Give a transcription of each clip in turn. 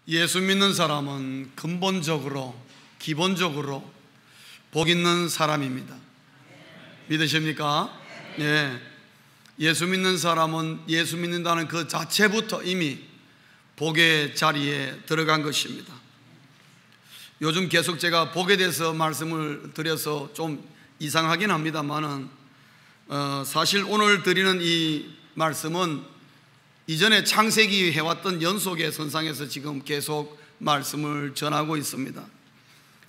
예수 믿는 사람은 근본적으로, 기본적으로 복 있는 사람입니다. 믿으십니까? 예. 예수 믿는 사람은 예수 믿는다는 그 자체부터 이미 복의 자리에 들어간 것입니다. 요즘 계속 제가 복에 대해서 말씀을 드려서 좀 이상하긴 합니다만은 사실 오늘 드리는 이 말씀은 이전에 창세기 해왔던 연속의 선상에서 지금 계속 말씀을 전하고 있습니다.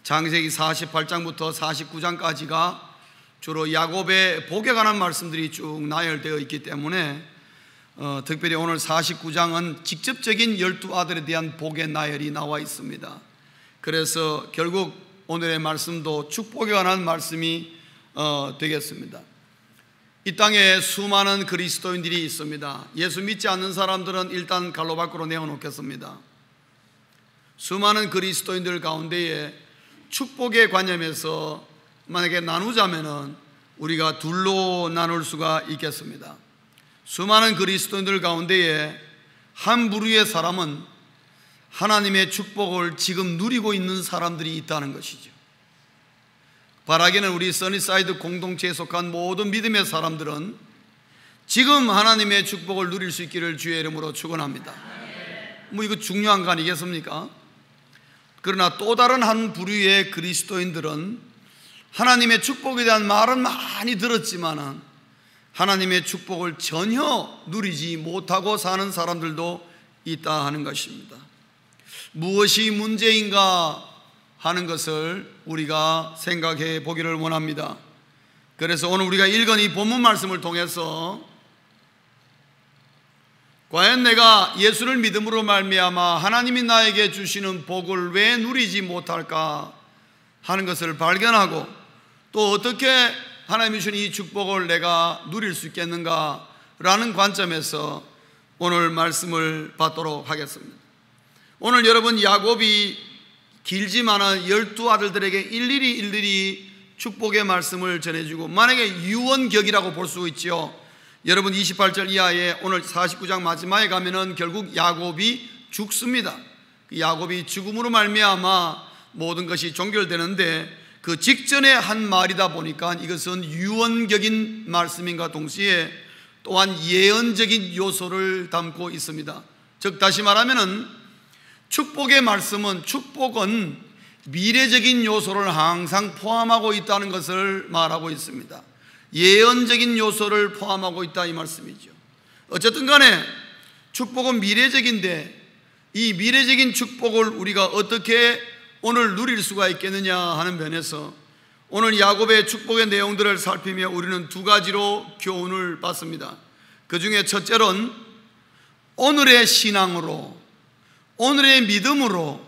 창세기 48장부터 49장까지가 주로 야곱의 복에 관한 말씀들이 쭉 나열되어 있기 때문에 특별히 오늘 49장은 직접적인 12아들에 대한 복의 나열이 나와 있습니다. 그래서 결국 오늘의 말씀도 축복에 관한 말씀이 되겠습니다. 이 땅에 수많은 그리스도인들이 있습니다. 예수 믿지 않는 사람들은 일단 갈로 밖으로 내어놓겠습니다. 수많은 그리스도인들 가운데에 축복의 관념에서 만약에 나누자면은 우리가 둘로 나눌 수가 있겠습니다. 수많은 그리스도인들 가운데에 한 부류의 사람은 하나님의 축복을 지금 누리고 있는 사람들이 있다는 것이죠. 바라기는 우리 써니사이드 공동체에 속한 모든 믿음의 사람들은 지금 하나님의 축복을 누릴 수 있기를 주의 이름으로 축원합니다. 이거 중요한 거 아니겠습니까? 그러나 또 다른 한 부류의 그리스도인들은 하나님의 축복에 대한 말은 많이 들었지만은 하나님의 축복을 전혀 누리지 못하고 사는 사람들도 있다 하는 것입니다. 무엇이 문제인가 하는 것을 우리가 생각해 보기를 원합니다. 그래서 오늘 우리가 읽은 이 본문 말씀을 통해서 과연 내가 예수를 믿음으로 말미암아 하나님이 나에게 주시는 복을 왜 누리지 못할까 하는 것을 발견하고 또 어떻게 하나님이 주신 이 축복을 내가 누릴 수 있겠는가 라는 관점에서 오늘 말씀을 받도록 하겠습니다. 오늘 여러분 야곱이 길지만은 12아들들에게 일일이 축복의 말씀을 전해주고 만약에 유언격이라고 볼 수 있죠. 여러분 28절 이하에 오늘 49장 마지막에 가면은 결국 야곱이 죽습니다. 야곱이 죽음으로 말미암아 모든 것이 종결되는데 그 직전에 한 말이다 보니까 이것은 유언격인 말씀인가 동시에 또한 예언적인 요소를 담고 있습니다. 즉 다시 말하면은 축복의 말씀은 축복은 미래적인 요소를 항상 포함하고 있다는 것을 말하고 있습니다. 예언적인 요소를 포함하고 있다 이 말씀이죠. 어쨌든 간에 축복은 미래적인데 이 미래적인 축복을 우리가 어떻게 오늘 누릴 수가 있겠느냐 하는 면에서 오늘 야곱의 축복의 내용들을 살피며 우리는 두 가지로 교훈을 받습니다. 그 중에 첫째로는 오늘의 신앙으로 오늘의 믿음으로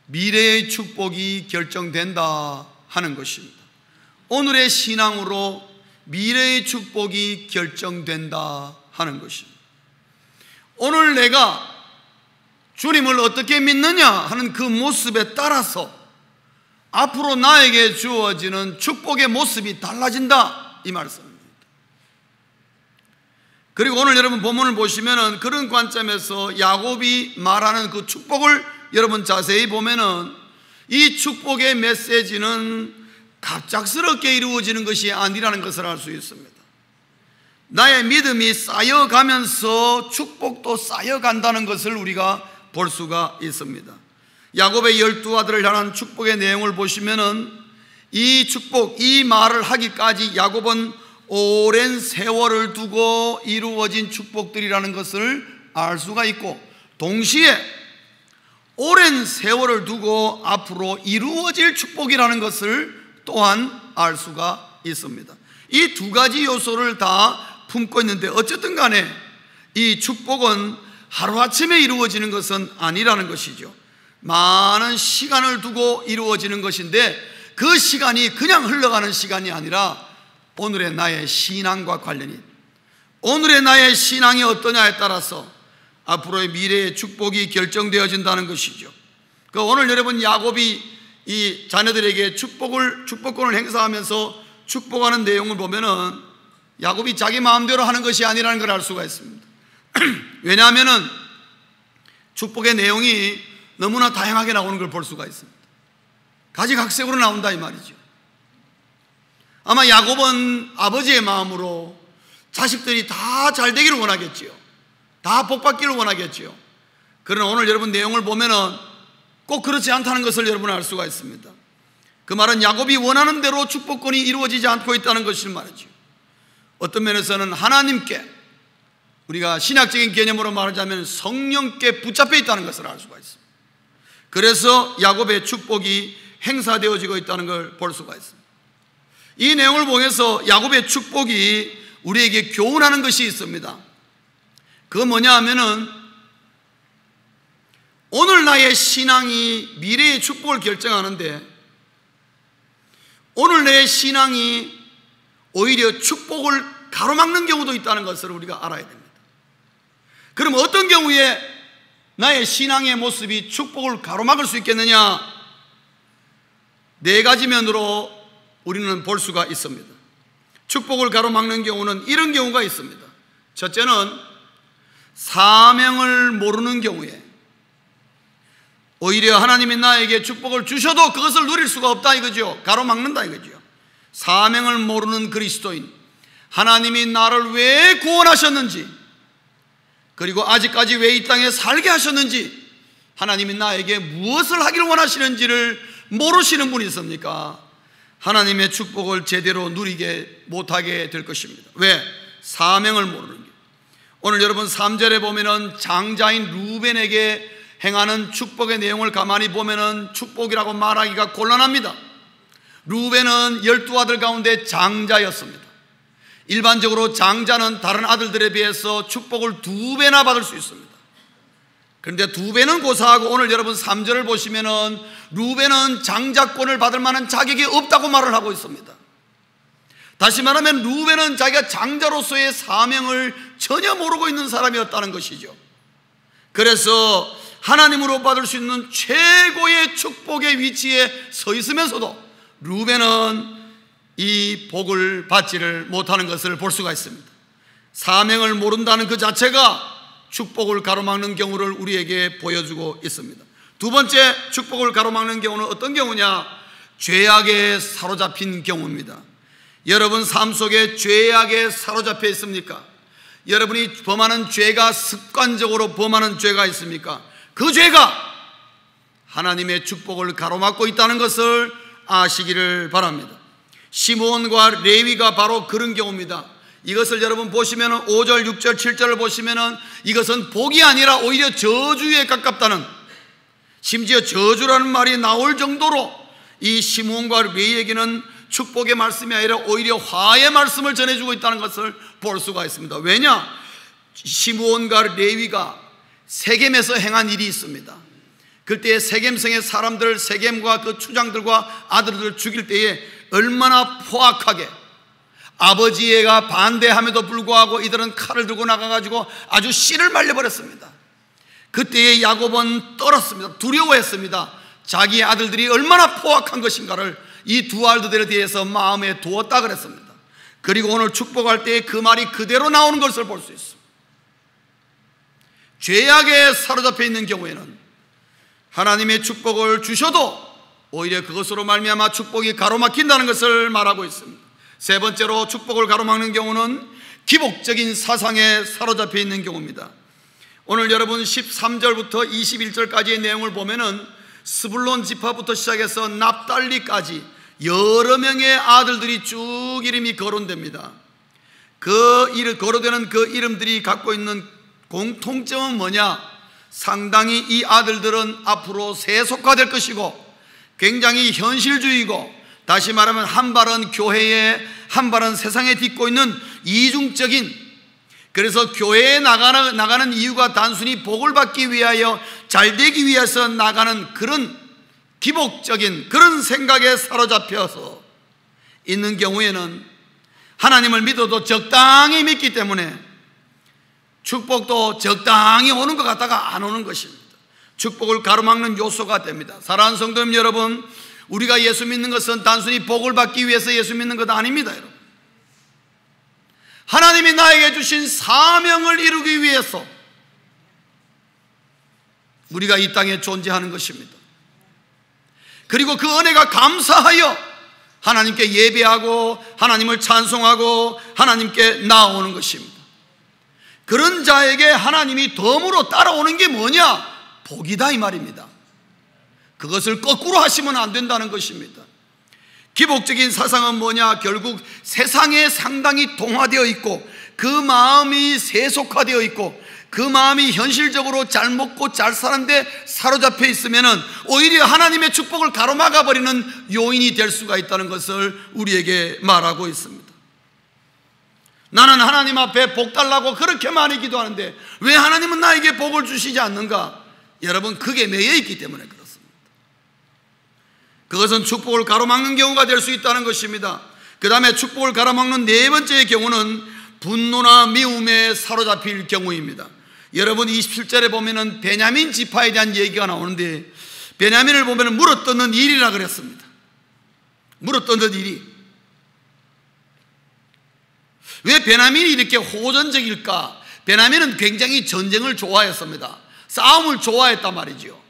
미래의 축복이 결정된다 하는 것입니다. 오늘의 신앙으로 미래의 축복이 결정된다 하는 것입니다. 오늘 내가 주님을 어떻게 믿느냐 하는 그 모습에 따라서 앞으로 나에게 주어지는 축복의 모습이 달라진다 이 말씀입니다. 그리고 오늘 여러분 본문을 보시면은 그런 관점에서 야곱이 말하는 그 축복을 여러분 자세히 보면은 이 축복의 메시지는 갑작스럽게 이루어지는 것이 아니라는 것을 알 수 있습니다. 나의 믿음이 쌓여가면서 축복도 쌓여간다는 것을 우리가 볼 수가 있습니다. 야곱의 12아들을 향한 축복의 내용을 보시면은 이 축복, 이 말을 하기까지 야곱은 오랜 세월을 두고 이루어진 축복들이라는 것을 알 수가 있고 동시에 오랜 세월을 두고 앞으로 이루어질 축복이라는 것을 또한 알 수가 있습니다. 이 두 가지 요소를 다 품고 있는데 어쨌든 간에 이 축복은 하루아침에 이루어지는 것은 아니라는 것이죠. 많은 시간을 두고 이루어지는 것인데 그 시간이 그냥 흘러가는 시간이 아니라 오늘의 나의 신앙과 관련이 오늘의 나의 신앙이 어떠냐에 따라서 앞으로의 미래의 축복이 결정되어진다는 것이죠. 그 오늘 여러분 야곱이 이 자녀들에게 축복권을 행사하면서 축복하는 내용을 보면은 야곱이 자기 마음대로 하는 것이 아니라는 걸 알 수가 있습니다. 왜냐하면은 축복의 내용이 너무나 다양하게 나오는 걸 볼 수가 있습니다. 가지각색으로 나온다 이 말이죠. 아마 야곱은 아버지의 마음으로 자식들이 다 잘 되기를 원하겠지요. 다 복받기를 원하겠지요. 그러나 오늘 여러분 내용을 보면은 꼭 그렇지 않다는 것을 여러분 알 수가 있습니다. 그 말은 야곱이 원하는 대로 축복권이 이루어지지 않고 있다는 것을 말이죠. 어떤 면에서는 하나님께, 우리가 신학적인 개념으로 말하자면 성령께 붙잡혀 있다는 것을 알 수가 있습니다. 그래서 야곱의 축복이 행사되어지고 있다는 걸 볼 수가 있습니다. 이 내용을 보면서 야곱의 축복이 우리에게 교훈하는 것이 있습니다. 그건 뭐냐 하면은 오늘 나의 신앙이 미래의 축복을 결정하는데 오늘 내 신앙이 오히려 축복을 가로막는 경우도 있다는 것을 우리가 알아야 됩니다. 그럼 어떤 경우에 나의 신앙의 모습이 축복을 가로막을 수 있겠느냐? 네 가지 면으로 우리는 볼 수가 있습니다. 축복을 가로막는 경우는 이런 경우가 있습니다. 첫째는 사명을 모르는 경우에 오히려 하나님이 나에게 축복을 주셔도 그것을 누릴 수가 없다 이거죠. 가로막는다 이거죠. 사명을 모르는 그리스도인, 하나님이 나를 왜 구원하셨는지, 그리고 아직까지 왜 이 땅에 살게 하셨는지, 하나님이 나에게 무엇을 하기를 원하시는지를 모르시는 분이 있습니까? 하나님의 축복을 제대로 누리게 못하게 될 것입니다. 왜? 사명을 모르는 게. 오늘 여러분 3절에 보면은 장자인 루벤에게 행하는 축복의 내용을 가만히 보면은 축복이라고 말하기가 곤란합니다. 루벤은 12아들 가운데 장자였습니다. 일반적으로 장자는 다른 아들들에 비해서 축복을 2배나 받을 수 있습니다. 그런데 2배는 고사하고 오늘 여러분 3절을 보시면은 루벤은 장자권을 받을 만한 자격이 없다고 말을 하고 있습니다. 다시 말하면 루벤은 자기가 장자로서의 사명을 전혀 모르고 있는 사람이었다는 것이죠. 그래서 하나님으로 받을 수 있는 최고의 축복의 위치에 서 있으면서도 루벤은 이 복을 받지를 못하는 것을 볼 수가 있습니다. 사명을 모른다는 그 자체가 축복을 가로막는 경우를 우리에게 보여주고 있습니다. 두 번째, 축복을 가로막는 경우는 어떤 경우냐? 죄악에 사로잡힌 경우입니다. 여러분 삶 속에 죄악에 사로잡혀 있습니까? 여러분이 범하는 죄가 습관적으로 범하는 죄가 있습니까? 그 죄가 하나님의 축복을 가로막고 있다는 것을 아시기를 바랍니다. 시므온과 레위가 바로 그런 경우입니다. 이것을 여러분 보시면 5절, 6절, 7절을 보시면 이것은 복이 아니라 오히려 저주에 가깝다는, 심지어 저주라는 말이 나올 정도로 이 시므온과 레위에게는 축복의 말씀이 아니라 오히려 화의 말씀을 전해주고 있다는 것을 볼 수가 있습니다. 왜냐? 시므온과 레위가 세겜에서 행한 일이 있습니다. 그때 세겜성의 사람들, 세겜과 그 추장들과 아들들을 죽일 때에 얼마나 포악하게, 아버지가 반대함에도 불구하고 이들은 칼을 들고 나가가지고 아주 씨를 말려버렸습니다. 그때에 야곱은 떨었습니다. 두려워했습니다. 자기의 아들들이 얼마나 포악한 것인가를 이 두 아들들에 대해서 마음에 두었다 그랬습니다. 그리고 오늘 축복할 때에 그 말이 그대로 나오는 것을 볼 수 있습니다. 죄악에 사로잡혀 있는 경우에는 하나님의 축복을 주셔도 오히려 그것으로 말미암아 축복이 가로막힌다는 것을 말하고 있습니다. 세 번째로 축복을 가로막는 경우는 기복적인 사상에 사로잡혀 있는 경우입니다. 오늘 여러분 13절부터 21절까지의 내용을 보면은 스불론 지파부터 시작해서 납달리까지 여러 명의 아들들이 쭉 이름이 거론됩니다. 거론되는 그 이름들이 갖고 있는 공통점은 뭐냐? 상당히 이 아들들은 앞으로 세속화될 것이고 굉장히 현실주의고, 다시 말하면 한 발은 교회에 한 발은 세상에 딛고 있는 이중적인, 그래서 교회에 나가는 이유가 단순히 복을 받기 위하여 잘되기 위해서 나가는 그런 기복적인 그런 생각에 사로잡혀서 있는 경우에는 하나님을 믿어도 적당히 믿기 때문에 축복도 적당히 오는 것 같다가 안 오는 것입니다. 축복을 가로막는 요소가 됩니다. 사랑하는 성도님 여러분, 우리가 예수 믿는 것은 단순히 복을 받기 위해서 예수 믿는 것 아닙니다. 여러분, 하나님이 나에게 주신 사명을 이루기 위해서 우리가 이 땅에 존재하는 것입니다. 그리고 그 은혜가 감사하여 하나님께 예배하고 하나님을 찬송하고 하나님께 나아오는 것입니다. 그런 자에게 하나님이 덤으로 따라오는 게 뭐냐? 복이다 이 말입니다. 그것을 거꾸로 하시면 안 된다는 것입니다. 기복적인 사상은 뭐냐? 결국 세상에 상당히 동화되어 있고 그 마음이 세속화되어 있고 그 마음이 현실적으로 잘 먹고 잘 사는데 사로잡혀 있으면은 오히려 하나님의 축복을 가로막아 버리는 요인이 될 수가 있다는 것을 우리에게 말하고 있습니다. 나는 하나님 앞에 복 달라고 그렇게 많이 기도하는데 왜 하나님은 나에게 복을 주시지 않는가? 여러분, 그게 매여 있기 때문에 그렇습니다. 그것은 축복을 가로막는 경우가 될 수 있다는 것입니다. 그 다음에 축복을 가로막는 네 번째의 경우는 분노나 미움에 사로잡힐 경우입니다. 여러분, 27절에 보면은 베냐민 지파에 대한 얘기가 나오는데 베냐민을 보면은 물어뜯는 일이라 그랬습니다. 물어뜯는 일이. 왜 베냐민이 이렇게 호전적일까? 베냐민은 굉장히 전쟁을 좋아했습니다. 싸움을 좋아했단 말이죠.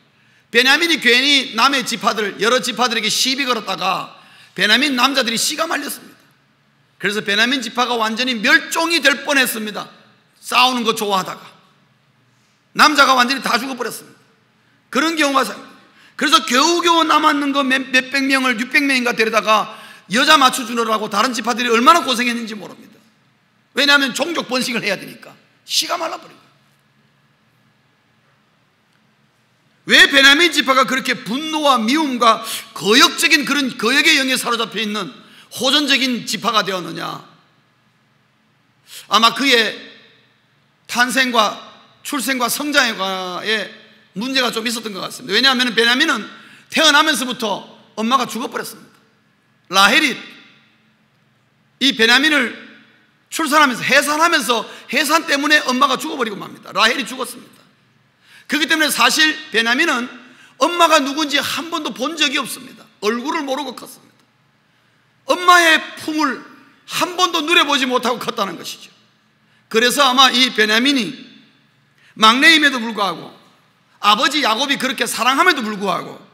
베냐민이 괜히 남의 지파들, 여러 지파들에게 시비 걸었다가 베냐민 남자들이 씨가 말렸습니다. 그래서 베냐민 지파가 완전히 멸종이 될 뻔했습니다. 싸우는 거 좋아하다가 남자가 완전히 다 죽어버렸습니다. 그런 경우가 생깁니다. 그래서 겨우겨우 남았는 거 몇백 명을 600명인가 데려다가 여자 맞춰주느라고 다른 지파들이 얼마나 고생했는지 모릅니다. 왜냐하면 종족 번식을 해야 되니까 씨가 말라버립니다. 왜 베냐민 지파가 그렇게 분노와 미움과 거역적인 그런 거역의 영에 사로잡혀 있는 호전적인 지파가 되었느냐? 아마 그의 탄생과 출생과 성장에 문제가 좀 있었던 것 같습니다. 왜냐하면 베냐민은 태어나면서부터 엄마가 죽어버렸습니다. 라헬이 이 베냐민을 출산하면서 해산하면서 해산 때문에 엄마가 죽어버리고 맙니다. 라헬이 죽었습니다. 그렇기 때문에 사실 베냐민은 엄마가 누군지 한 번도 본 적이 없습니다. 얼굴을 모르고 컸습니다. 엄마의 품을 한 번도 누려보지 못하고 컸다는 것이죠. 그래서 아마 이 베냐민이 막내임에도 불구하고 아버지 야곱이 그렇게 사랑함에도 불구하고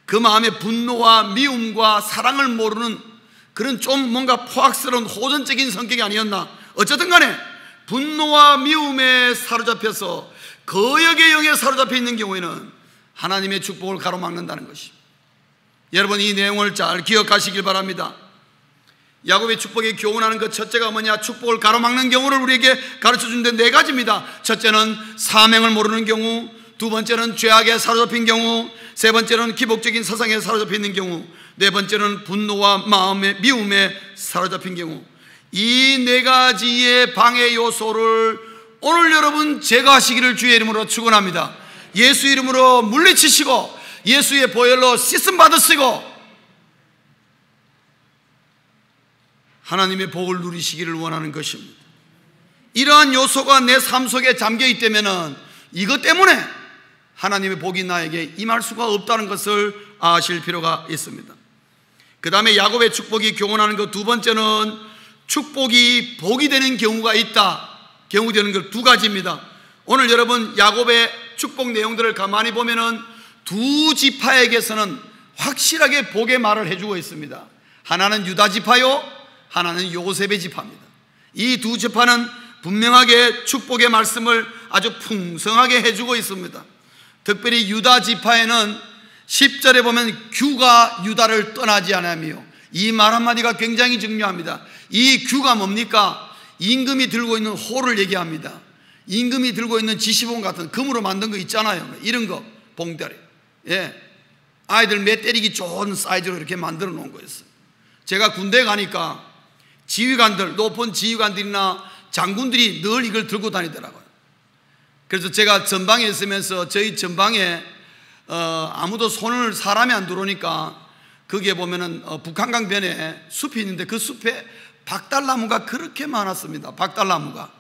그 마음에 분노와 미움과 사랑을 모르는 그런 좀 뭔가 포악스러운 호전적인 성격이 아니었나. 어쨌든 간에 분노와 미움에 사로잡혀서 거역의 영에 사로잡혀 있는 경우에는 하나님의 축복을 가로막는다는 것입니다. 여러분, 이 내용을 잘 기억하시길 바랍니다. 야곱의 축복에 교훈하는 그 첫째가 뭐냐? 축복을 가로막는 경우를 우리에게 가르쳐주는데 네 가지입니다. 첫째는 사명을 모르는 경우, 두 번째는 죄악에 사로잡힌 경우, 세 번째는 기복적인 사상에 사로잡혀 있는 경우, 네 번째는 분노와 마음의 미움에 사로잡힌 경우. 이 네 가지의 방해 요소를 오늘 여러분 제거하시기를 주의 이름으로 축원합니다. 예수 이름으로 물리치시고 예수의 보혈로 씻음 받으시고 하나님의 복을 누리시기를 원하는 것입니다. 이러한 요소가 내 삶 속에 잠겨 있다면 이것 때문에 하나님의 복이 나에게 임할 수가 없다는 것을 아실 필요가 있습니다. 그 다음에 야곱의 축복이 교훈하는 그 두 번째는 축복이 복이 되는 경우가 있다. 경우 되는 것 두 가지입니다. 오늘 여러분 야곱의 축복 내용들을 가만히 보면은 두 지파에게서는 확실하게 복의 말을 해주고 있습니다. 하나는 유다 지파요, 하나는 요셉의 지파입니다. 이 두 지파는 분명하게 축복의 말씀을 아주 풍성하게 해주고 있습니다. 특별히 유다 지파에는 10절에 보면 규가 유다를 떠나지 않으며, 이 말 한마디가 굉장히 중요합니다. 이 규가 뭡니까? 임금이 들고 있는 호를 얘기합니다. 임금이 들고 있는 지시봉 같은 금으로 만든 거 있잖아요. 이런 거, 봉다리. 예. 아이들 매 때리기 좋은 사이즈로 이렇게 만들어 놓은 거였어요. 제가 군대 가니까 지휘관들, 높은 지휘관들이나 장군들이 늘 이걸 들고 다니더라고요. 그래서 제가 전방에 있으면서 저희 전방에 아무도 손을 사람이 안 들어오니까 거기에 보면은 북한강변에 숲이 있는데 그 숲에 박달나무가 그렇게 많았습니다. 박달나무가.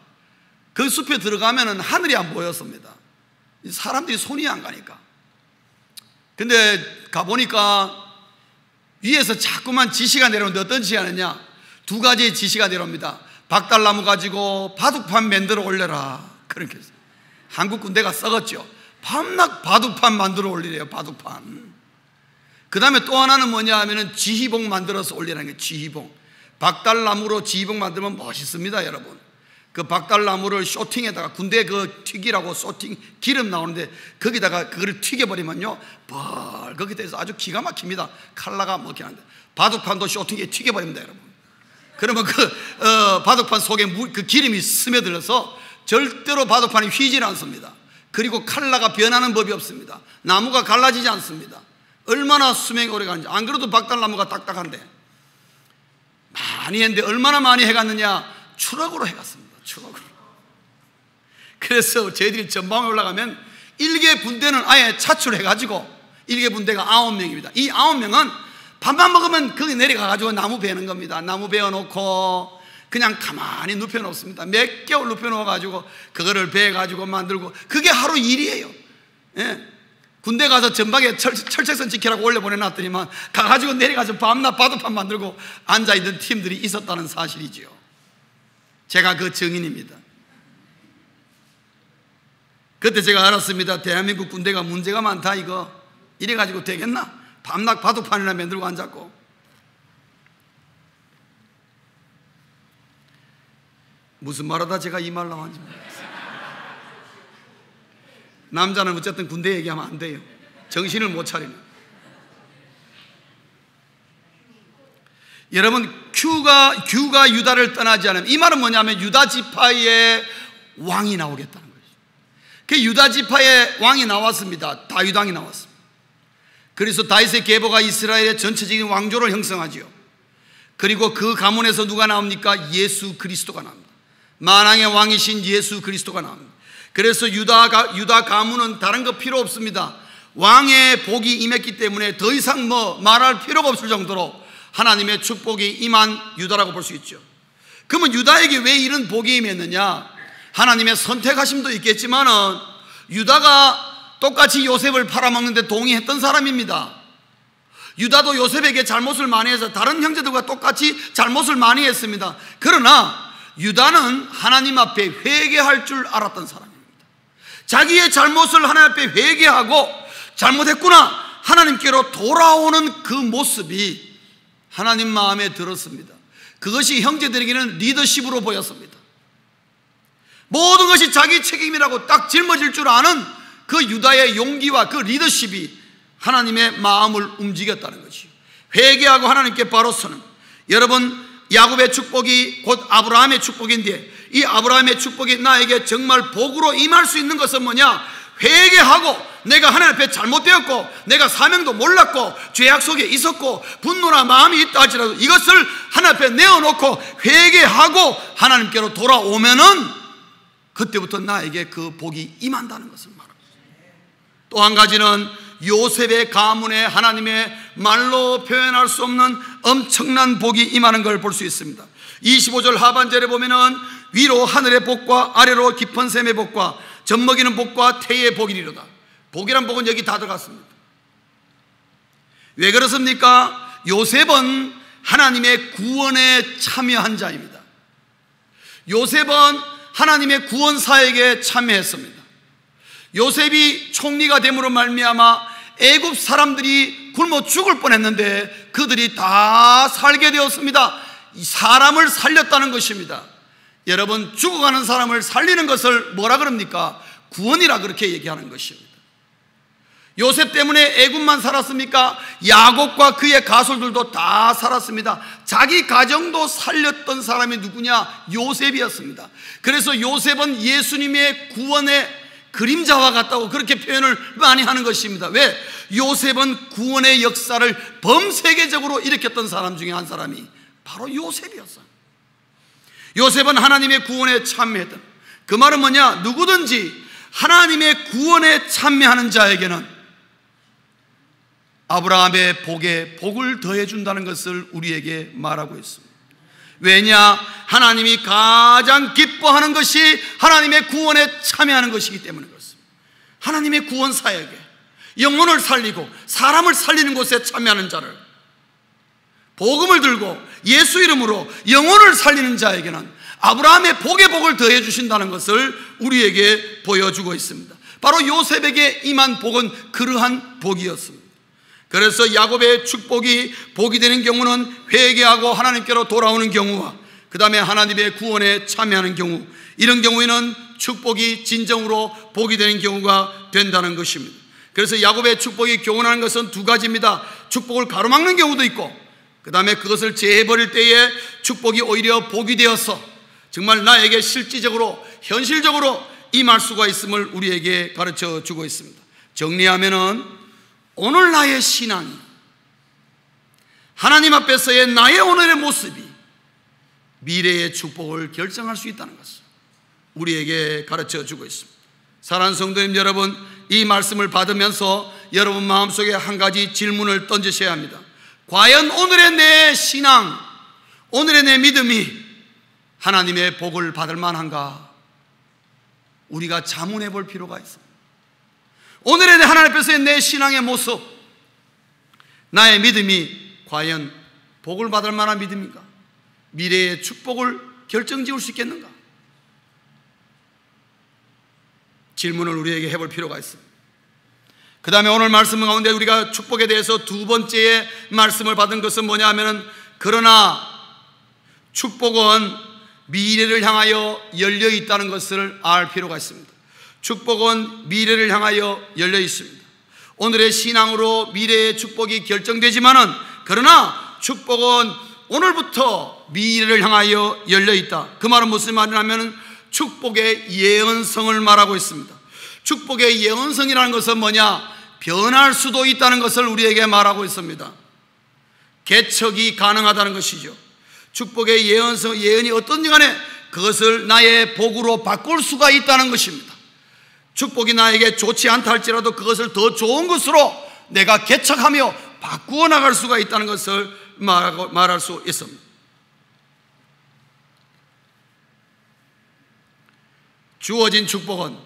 그 숲에 들어가면은 하늘이 안 보였습니다. 사람들이 손이 안 가니까. 근데 가보니까 위에서 자꾸만 지시가 내려오는데 어떤 지시하느냐? 두 가지의 지시가 내려옵니다. 박달나무 가지고 바둑판 만들어 올려라. 그렇게 했어요. 한국 군대가 썩었죠. 밤낮 바둑판 만들어 올리래요. 바둑판. 그 다음에 또 하나는 뭐냐 하면은 지휘봉 만들어서 올리라는 게 지휘봉. 박달나무로 지휘봉 만들면 멋있습니다, 여러분. 그 박달나무를 쇼팅에다가 군대 그 튀기라고 쇼팅 기름 나오는데 거기다가 그거를 튀겨버리면요 거기에 대해서 아주 기가 막힙니다. 칼라가 먹긴 한데 바둑판도 쇼팅에 튀겨버립니다, 여러분. 그러면 바둑판 속에 그 기름이 스며들어서 절대로 바둑판이 휘질 않습니다. 그리고 칼라가 변하는 법이 없습니다. 나무가 갈라지지 않습니다. 얼마나 수명이 오래 가는지. 안 그래도 박달나무가 딱딱한데 많이 했는데 얼마나 많이 해갔느냐? 추럭으로 해갔습니다. 추럭으로. 그래서 저희들이 전방에 올라가면 일개 분대는 아예 차출해가지고 일개 분대가 9명입니다. 이 9명은 밥만 먹으면 거기 내려가가지고 나무 베는 겁니다. 나무 베어놓고 그냥 가만히 눕혀놓습니다. 몇 개월 눕혀놓아가지고 그거를 베어가지고 만들고 그게 하루 일이에요. 예. 군대 가서 전방에 철책선 지키라고 올려보내놨더니만 가가지고 내려가서 밤낮 바둑판 만들고 앉아있는 팀들이 있었다는 사실이지요. 제가 그 증인입니다. 그때 제가 알았습니다. 대한민국 군대가 문제가 많다 이거. 이래가지고 되겠나? 밤낮 바둑판이나 만들고 앉았고. 무슨 말하다 제가 이 말 나왔는지 모르겠어요. 남자는 어쨌든 군대 얘기하면 안 돼요. 정신을 못 차리는. 여러분 규가 유다를 떠나지 않으면, 이 말은 뭐냐면 유다 지파의 왕이 나오겠다는 거죠. 그 유다 지파의 왕이 나왔습니다. 다윗 왕이 나왔습니다. 그래서 다윗의 계보가 이스라엘의 전체적인 왕조를 형성하지요. 그리고 그 가문에서 누가 나옵니까? 예수 그리스도가 나옵니다. 만왕의 왕이신 예수 그리스도가 나옵니다. 그래서 유다 가문은 다른 거 필요 없습니다. 왕의 복이 임했기 때문에 더 이상 말할 필요가 없을 정도로 하나님의 축복이 임한 유다라고 볼 수 있죠. 그러면 유다에게 왜 이런 복이 임했느냐? 하나님의 선택하심도 있겠지만은 유다가 똑같이 요셉을 팔아먹는데 동의했던 사람입니다. 유다도 요셉에게 잘못을 많이 해서 다른 형제들과 똑같이 잘못을 많이 했습니다. 그러나 유다는 하나님 앞에 회개할 줄 알았던 사람입니다. 자기의 잘못을 하나님 앞에 회개하고 잘못했구나 하나님께로 돌아오는 그 모습이 하나님 마음에 들었습니다. 그것이 형제들에게는 리더십으로 보였습니다. 모든 것이 자기 책임이라고 딱 짊어질 줄 아는 그 유다의 용기와 그 리더십이 하나님의 마음을 움직였다는 것이요. 회개하고 하나님께 바로 서는. 여러분, 야곱의 축복이 곧 아브라함의 축복인데 이 아브라함의 축복이 나에게 정말 복으로 임할 수 있는 것은 뭐냐? 회개하고 내가 하나님 앞에 잘못되었고 내가 사명도 몰랐고 죄악 속에 있었고 분노나 마음이 있다 할지라도 이것을 하나님 앞에 내어놓고 회개하고 하나님께로 돌아오면은 그때부터 나에게 그 복이 임한다는 것을 말합니다. 또 한 가지는 요셉의 가문에 하나님의 말로 표현할 수 없는 엄청난 복이 임하는 걸 볼 수 있습니다. 25절 하반절에 보면은 위로 하늘의 복과 아래로 깊은 샘의 복과 젖먹이는 복과 태의 복이리로다. 복이란 복은 여기 다 들어갔습니다. 왜 그렇습니까? 요셉은 하나님의 구원에 참여한 자입니다. 요셉은 하나님의 구원 사역에 참여했습니다. 요셉이 총리가 됨으로 말미암아 애굽 사람들이 굶어 죽을 뻔했는데 그들이 다 살게 되었습니다. 사람을 살렸다는 것입니다. 여러분, 죽어가는 사람을 살리는 것을 뭐라 그럽니까? 구원이라 그렇게 얘기하는 것입니다. 요셉 때문에 애굽만 살았습니까? 야곱과 그의 가솔들도 다 살았습니다. 자기 가정도 살렸던 사람이 누구냐? 요셉이었습니다. 그래서 요셉은 예수님의 구원의 그림자와 같다고 그렇게 표현을 많이 하는 것입니다. 왜? 요셉은 구원의 역사를 범세계적으로 일으켰던 사람 중에 한 사람이 바로 요셉이었어요. 요셉은 하나님의 구원에 참여했던, 그 말은 뭐냐? 누구든지 하나님의 구원에 참여하는 자에게는 아브라함의 복에 복을 더해준다는 것을 우리에게 말하고 있습니다. 왜냐? 하나님이 가장 기뻐하는 것이 하나님의 구원에 참여하는 것이기 때문에 그렇습니다. 하나님의 구원 사역에 영혼을 살리고 사람을 살리는 곳에 참여하는 자를, 복음을 들고 예수 이름으로 영혼을 살리는 자에게는 아브라함의 복에 복을 더해 주신다는 것을 우리에게 보여주고 있습니다. 바로 요셉에게 임한 복은 그러한 복이었습니다. 그래서 야곱의 축복이 복이 되는 경우는 회개하고 하나님께로 돌아오는 경우와 그 다음에 하나님의 구원에 참여하는 경우, 이런 경우에는 축복이 진정으로 복이 되는 경우가 된다는 것입니다. 그래서 야곱의 축복이 교훈하는 것은 두 가지입니다. 축복을 가로막는 경우도 있고, 그 다음에 그것을 제해버릴 때에 축복이 오히려 복이 되어서 정말 나에게 실질적으로 현실적으로 임할 수가 있음을 우리에게 가르쳐 주고 있습니다. 정리하면은 오늘 나의 신앙이, 하나님 앞에서의 나의 오늘의 모습이 미래의 축복을 결정할 수 있다는 것을 우리에게 가르쳐 주고 있습니다. 사랑하는 성도님 여러분, 이 말씀을 받으면서 여러분 마음속에 한 가지 질문을 던지셔야 합니다. 과연 오늘의 내 신앙, 오늘의 내 믿음이 하나님의 복을 받을 만한가? 우리가 자문해 볼 필요가 있습니다. 오늘의 하나님 앞에서의 내 신앙의 모습, 나의 믿음이 과연 복을 받을 만한 믿음인가? 미래의 축복을 결정지을 수 있겠는가? 질문을 우리에게 해볼 필요가 있습니다. 그 다음에 오늘 말씀 가운데 우리가 축복에 대해서 두 번째의 말씀을 받은 것은 뭐냐 하면은, 그러나 축복은 미래를 향하여 열려 있다는 것을 알 필요가 있습니다. 축복은 미래를 향하여 열려 있습니다. 오늘의 신앙으로 미래의 축복이 결정되지만은, 그러나 축복은 오늘부터 미래를 향하여 열려 있다. 그 말은 무슨 말이냐면 축복의 예언성을 말하고 있습니다. 축복의 예언성이라는 것은 뭐냐? 변할 수도 있다는 것을 우리에게 말하고 있습니다. 개척이 가능하다는 것이죠. 축복의 예언성, 예언이 어떤지 간에 그것을 나의 복으로 바꿀 수가 있다는 것입니다. 축복이 나에게 좋지 않다 할지라도 그것을 더 좋은 것으로 내가 개척하며 바꾸어 나갈 수가 있다는 것을 말할 수 있습니다. 주어진 축복은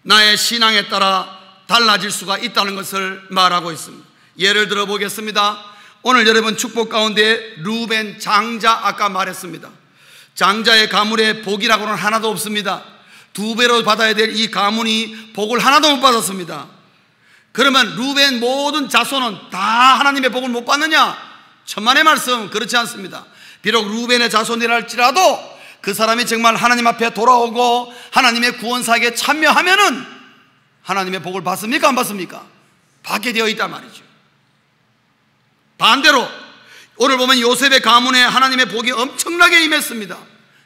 나의 신앙에 따라 달라질 수가 있다는 것을 말하고 있습니다. 예를 들어 보겠습니다. 오늘 여러분 축복 가운데 루벤 장자, 아까 말했습니다. 장자의 가문에 복이라고는 하나도 없습니다. 두 배로 받아야 될 이 가문이 복을 하나도 못 받았습니다. 그러면 루벤 모든 자손은 다 하나님의 복을 못 받느냐? 천만의 말씀, 그렇지 않습니다. 비록 루벤의 자손이라 할지라도 그 사람이 정말 하나님 앞에 돌아오고 하나님의 구원사역에 참여하면은 하나님의 복을 받습니까? 안 받습니까? 받게 되어 있단 말이죠. 반대로 오늘 보면 요셉의 가문에 하나님의 복이 엄청나게 임했습니다.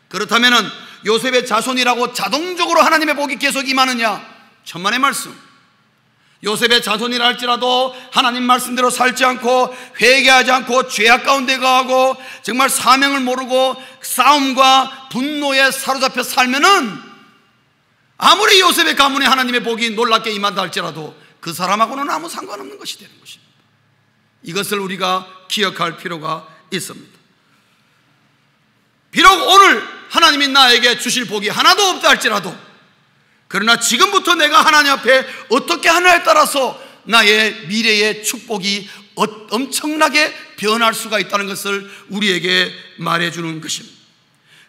그렇다면은 요셉의 자손이라고 자동적으로 하나님의 복이 계속 임하느냐? 천만의 말씀. 요셉의 자손이라 할지라도 하나님 말씀대로 살지 않고 회개하지 않고 죄악 가운데 가고 정말 사명을 모르고 싸움과 분노에 사로잡혀 살면은 아무리 요셉의 가문에 하나님의 복이 놀랍게 임한다 할지라도 그 사람하고는 아무 상관없는 것이 되는 것입니다. 이것을 우리가 기억할 필요가 있습니다. 비록 오늘 하나님이 나에게 주실 복이 하나도 없다 할지라도, 그러나 지금부터 내가 하나님 앞에 어떻게 하느냐에 따라서 나의 미래의 축복이 엄청나게 변할 수가 있다는 것을 우리에게 말해주는 것입니다.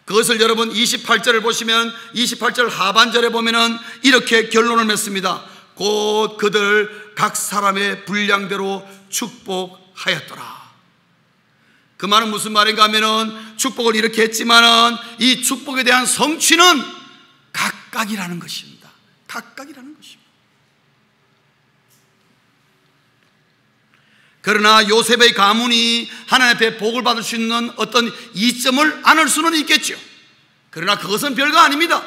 그것을 여러분 28절을 보시면 28절 하반절에 보면은 이렇게 결론을 맺습니다. 곧 그들 각 사람의 분량대로 축복하였더라. 그 말은 무슨 말인가 하면은 축복을 이렇게 했지만은 이 축복에 대한 성취는 각각이라는 것입니다. 각각이라는 것입니다. 그러나 요셉의 가문이 하나님 앞에 복을 받을 수 있는 어떤 이점을 안을 수는 있겠죠. 그러나 그것은 별거 아닙니다.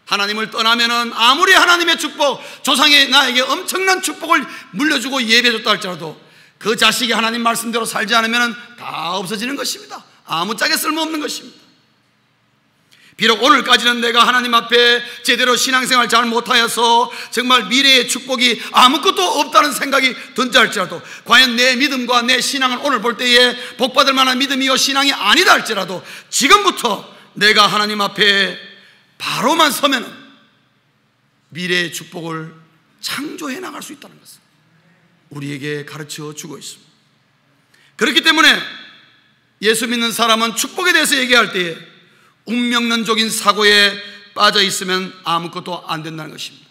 하나님을 떠나면은 아무리 하나님의 축복, 조상이 나에게 엄청난 축복을 물려주고 예배해줬다 할지라도 그 자식이 하나님 말씀대로 살지 않으면 다 없어지는 것입니다. 아무짝에 쓸모없는 것입니다. 비록 오늘까지는 내가 하나님 앞에 제대로 신앙생활 잘 못하여서 정말 미래의 축복이 아무것도 없다는 생각이 든다 할지라도, 과연 내 믿음과 내 신앙을 오늘 볼 때에 복받을 만한 믿음이요 신앙이 아니다 할지라도 지금부터 내가 하나님 앞에 바로만 서면 미래의 축복을 창조해 나갈 수 있다는 것을 우리에게 가르쳐 주고 있습니다. 그렇기 때문에 예수 믿는 사람은 축복에 대해서 얘기할 때에 운명론적인 사고에 빠져 있으면 아무것도 안 된다는 것입니다.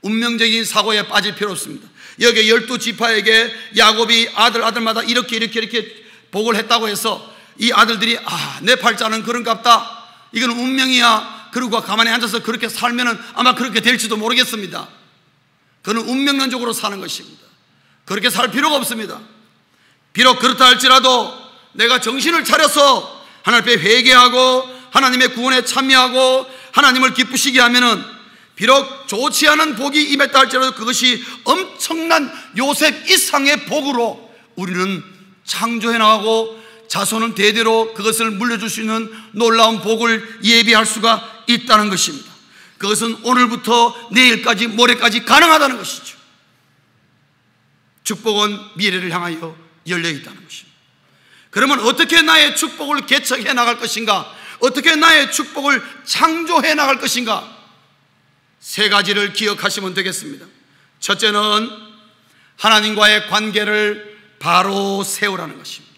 운명적인 사고에 빠질 필요 없습니다. 여기 12지파에게 야곱이 아들마다 이렇게 복을 했다고 해서 이 아들들이 내 팔자는 그런갑다, 이건 운명이야, 그리고 가만히 앉아서 그렇게 살면은 아마 그렇게 될지도 모르겠습니다. 그는 운명론적으로 사는 것입니다. 그렇게 살 필요가 없습니다. 비록 그렇다 할지라도 내가 정신을 차려서 하나님 앞에 회개하고 하나님의 구원에 참여하고 하나님을 기쁘시게 하면은 비록 좋지 않은 복이 임했다 할지라도 그것이 엄청난 요셉 이상의 복으로 우리는 창조해 나가고 자손은 대대로 그것을 물려줄 수 있는 놀라운 복을 예비할 수가 있다는 것입니다. 그것은 오늘부터 내일까지 모레까지 가능하다는 것이죠. 축복은 미래를 향하여 열려 있다는 것입니다. 그러면 어떻게 나의 축복을 개척해 나갈 것인가? 어떻게 나의 축복을 창조해 나갈 것인가? 세 가지를 기억하시면 되겠습니다. 첫째는 하나님과의 관계를 바로 세우라는 것입니다.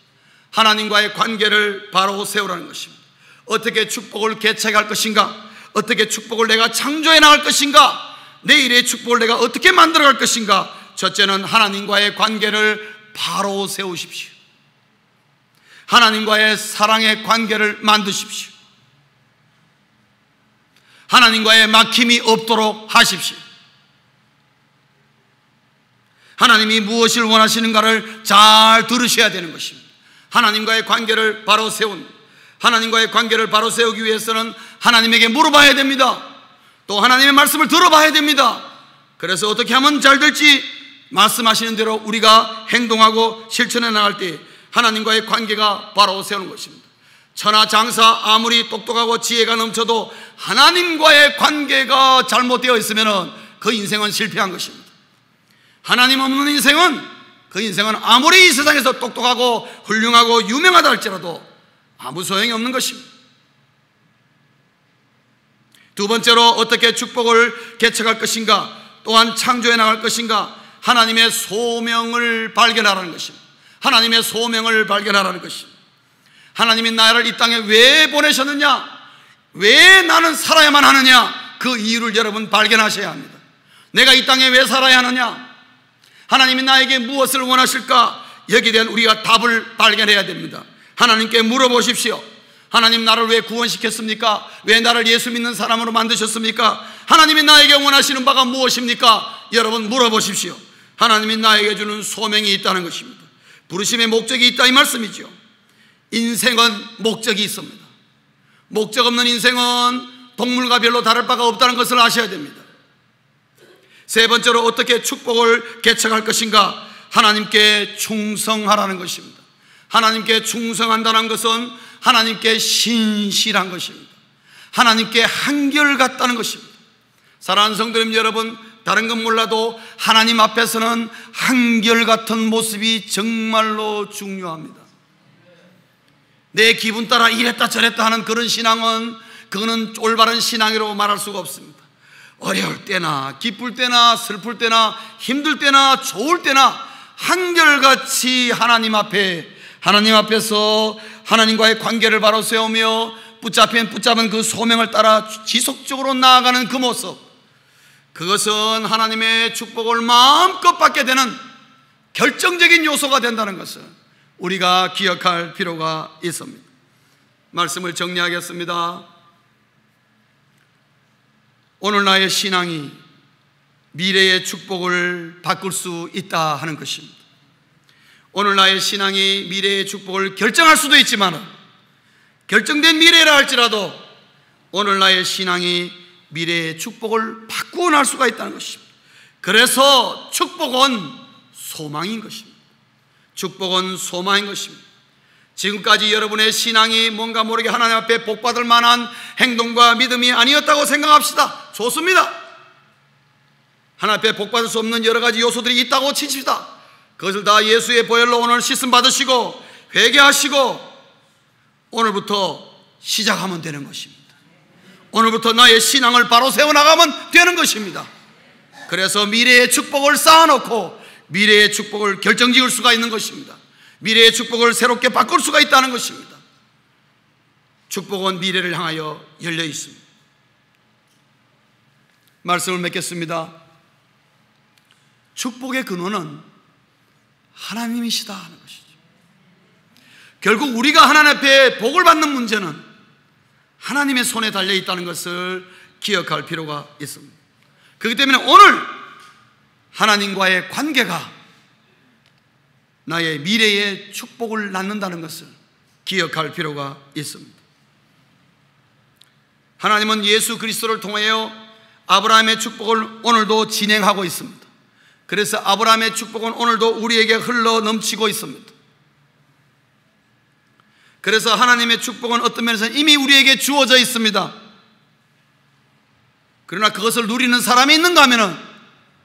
하나님과의 관계를 바로 세우라는 것입니다. 어떻게 축복을 개척할 것인가? 어떻게 축복을 내가 창조해 나갈 것인가? 내일의 축복을 내가 어떻게 만들어 갈 것인가? 첫째는 하나님과의 관계를 바로 세우십시오. 하나님과의 사랑의 관계를 만드십시오. 하나님과의 막힘이 없도록 하십시오. 하나님이 무엇을 원하시는가를 잘 들으셔야 되는 것입니다. 하나님과의 관계를 바로 하나님과의 관계를 바로 세우기 위해서는 하나님에게 물어봐야 됩니다. 또 하나님의 말씀을 들어봐야 됩니다. 그래서 어떻게 하면 잘 될지 말씀하시는 대로 우리가 행동하고 실천해 나갈 때 하나님과의 관계가 바로 세우는 것입니다. 천하장사 아무리 똑똑하고 지혜가 넘쳐도 하나님과의 관계가 잘못되어 있으면 그 인생은 실패한 것입니다. 하나님 없는 인생은 그 인생은 아무리 이 세상에서 똑똑하고 훌륭하고 유명하다 할지라도 아무 소용이 없는 것입니다. 두 번째로 어떻게 축복을 개척할 것인가, 또한 창조해 나갈 것인가? 하나님의 소명을 발견하라는 것입니다. 하나님의 소명을 발견하라는 것입니다. 하나님이 나를 이 땅에 왜 보내셨느냐, 왜 나는 살아야만 하느냐, 그 이유를 여러분 발견하셔야 합니다. 내가 이 땅에 왜 살아야 하느냐, 하나님이 나에게 무엇을 원하실까, 여기에 대한 우리가 답을 발견해야 됩니다. 하나님께 물어보십시오. 하나님, 나를 왜 구원시켰습니까? 왜 나를 예수 믿는 사람으로 만드셨습니까? 하나님이 나에게 원하시는 바가 무엇입니까? 여러분 물어보십시오. 하나님이 나에게 주는 소명이 있다는 것입니다. 부르심의 목적이 있다, 이 말씀이죠. 인생은 목적이 있습니다. 목적 없는 인생은 동물과 별로 다를 바가 없다는 것을 아셔야 됩니다. 세 번째로 어떻게 축복을 개척할 것인가? 하나님께 충성하라는 것입니다. 하나님께 충성한다는 것은 하나님께 신실한 것입니다. 하나님께 한결같다는 것입니다. 사랑하는 성도님 여러분, 다른 건 몰라도 하나님 앞에서는 한결같은 모습이 정말로 중요합니다. 내 기분 따라 이랬다 저랬다 하는 그런 신앙은, 그거는 올바른 신앙이라고 말할 수가 없습니다. 어려울 때나 기쁠 때나 슬플 때나 힘들 때나 좋을 때나 한결같이 하나님 앞에서 하나님과의 관계를 바로 세우며 붙잡은 그 소명을 따라 지속적으로 나아가는 그 모습, 그것은 하나님의 축복을 마음껏 받게 되는 결정적인 요소가 된다는 것을 우리가 기억할 필요가 있습니다. 말씀을 정리하겠습니다. 오늘 나의 신앙이 미래의 축복을 바꿀 수 있다 하는 것입니다. 오늘 나의 신앙이 미래의 축복을 결정할 수도 있지만, 결정된 미래라 할지라도 오늘 나의 신앙이 미래의 축복을 바꾸어 날 수가 있다는 것입니다. 그래서 축복은 소망인 것입니다. 축복은 소망인 것입니다. 지금까지 여러분의 신앙이 뭔가 모르게 하나님 앞에 복받을 만한 행동과 믿음이 아니었다고 생각합시다. 좋습니다. 하나님 앞에 복받을 수 없는 여러 가지 요소들이 있다고 치십시다. 그것을 다 예수의 보혈로 오늘 씻음 받으시고 회개하시고 오늘부터 시작하면 되는 것입니다. 오늘부터 나의 신앙을 바로 세워나가면 되는 것입니다. 그래서 미래의 축복을 쌓아놓고 미래의 축복을 결정지을 수가 있는 것입니다. 미래의 축복을 새롭게 바꿀 수가 있다는 것입니다. 축복은 미래를 향하여 열려 있습니다. 말씀을 맺겠습니다. 축복의 근원은 하나님이시다 하는 것이죠. 결국 우리가 하나님 앞에 복을 받는 문제는 하나님의 손에 달려 있다는 것을 기억할 필요가 있습니다. 그렇기 때문에 오늘 하나님과의 관계가 나의 미래의 축복을 낳는다는 것을 기억할 필요가 있습니다. 하나님은 예수 그리스도를 통하여 아브라함의 축복을 오늘도 진행하고 있습니다. 그래서 아브라함의 축복은 오늘도 우리에게 흘러 넘치고 있습니다. 그래서 하나님의 축복은 어떤 면에서 이미 우리에게 주어져 있습니다. 그러나 그것을 누리는 사람이 있는가 하면은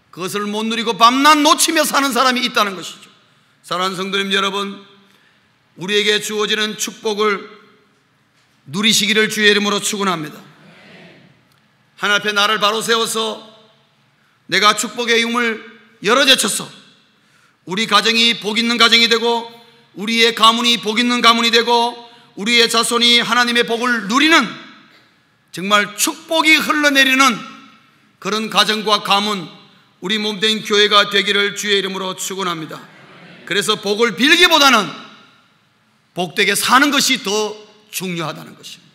그것을 못 누리고 밤낮 놓치며 사는 사람이 있다는 것이죠. 사랑하는 성도님 여러분, 우리에게 주어지는 축복을 누리시기를 주의 이름으로 축원합니다. 하나님 앞에 나를 바로 세워서 내가 축복의 유물 열어 제쳐서 우리 가정이 복 있는 가정이 되고 우리의 가문이 복 있는 가문이 되고 우리의 자손이 하나님의 복을 누리는 정말 축복이 흘러내리는 그런 가정과 가문, 우리 몸된 교회가 되기를 주의 이름으로 축원합니다. 그래서 복을 빌기보다는 복되게 사는 것이 더 중요하다는 것입니다.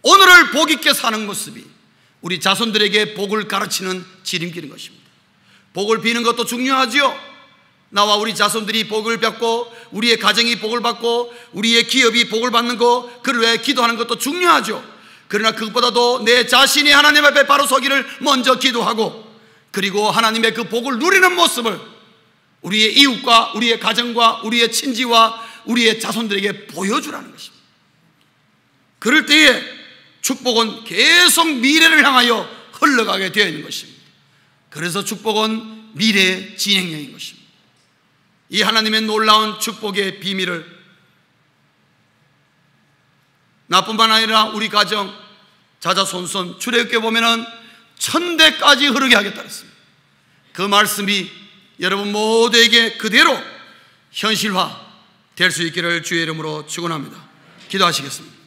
오늘을 복 있게 사는 모습이 우리 자손들에게 복을 가르치는 지름길인 것입니다. 복을 비는 것도 중요하지요. 나와 우리 자손들이 복을 받고 우리의 가정이 복을 받고 우리의 기업이 복을 받는 것, 그를 위해 기도하는 것도 중요하죠. 그러나 그것보다도 내 자신이 하나님 앞에 바로 서기를 먼저 기도하고 그리고 하나님의 그 복을 누리는 모습을 우리의 이웃과 우리의 가정과 우리의 친지와 우리의 자손들에게 보여주라는 것입니다. 그럴 때에 축복은 계속 미래를 향하여 흘러가게 되어 있는 것입니다. 그래서 축복은 미래의 진행형인 것입니다. 이 하나님의 놀라운 축복의 비밀을 나뿐만 아니라 우리 가정, 자자손손, 출애굽기에 보면은 1000대까지 흐르게 하겠다 했습니다. 그 말씀이 여러분 모두에게 그대로 현실화 될 수 있기를 주의 이름으로 축원합니다. 기도하시겠습니다.